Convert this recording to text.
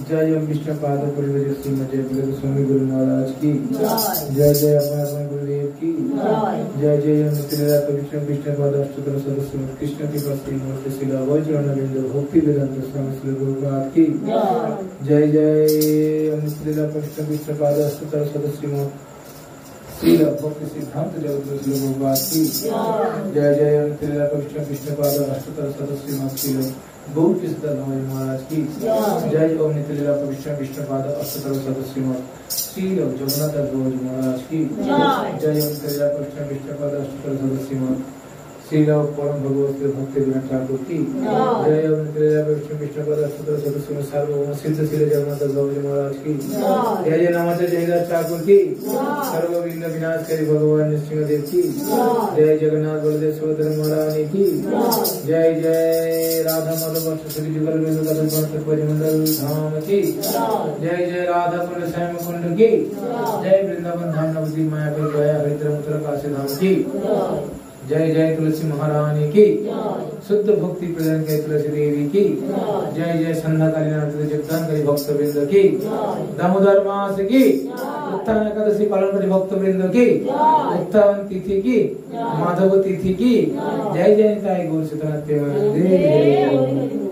जय ओम विष्णु पाद परिवज श्रीमद जय स्वामी गुरु महाराज की जय जय अपना गुरुदेव की जय जय ओम श्रीरात विष्णु विष्णु पाद अष्टोत्तर सदस्य कृष्ण की भक्ति मूर्ति शिला वज्रन बिंदु भक्ति वेदांत स्वामी श्री गुरुपाद की जय जय ओम श्रीरात विष्णु विष्णु पाद अष्टोत्तर सदस्य श्रील भक्ति सिद्धांत जगत श्री गुरुपाद की जय जय ओम श्रीरात विष्णु विष्णु पाद अष्टोत्तर सदस्य श्रील गौ कृष्ण महाराज की जय ओम नित्यलीला विष्णु विष्णुपाद अष्टोत्तर सदस्य श्री जगन्नाथ गौज महाराज की जय ओम नित्यलीला विष्णु विष्णुपाद अष्टोत्तर सदस्य श्रील परम भगवत भक्ति विनोद ठाकुर की जय। विष्णु विष्णु पद अष्टोत्तर सदस्य में सार्वभौम सिद्ध श्री जगन्नाथ बाबूजी महाराज की जय। जय नमस्ते जयदास ठाकुर की सर्व विघ्न विनाशकारी भगवान नृसिंहदेव की जय। जगन्नाथ बलदेव सुभद्रा महारानी की जय। जय राधा माधव श्री जुगल परिमंडल धाम की जय। जय राधा कुंड श्याम कुंड की जय। वृंदावन धाम नवदीप मायापुर गया हरिद्र मथुरा काशी धाम की जय। जय तुलसी महारानी की शुद्ध भक्ति प्रदान करी तुलसी देवी की जय। जय संध्याकालीन जगदान करी भक्त वृंद की दामोदर मास की उत्थान एकादशी पालन करी भक्त वृंद की उत्थान तिथि की माधव तिथि की जय। जय निताई गौर सीतानाथ प्रेमानंद।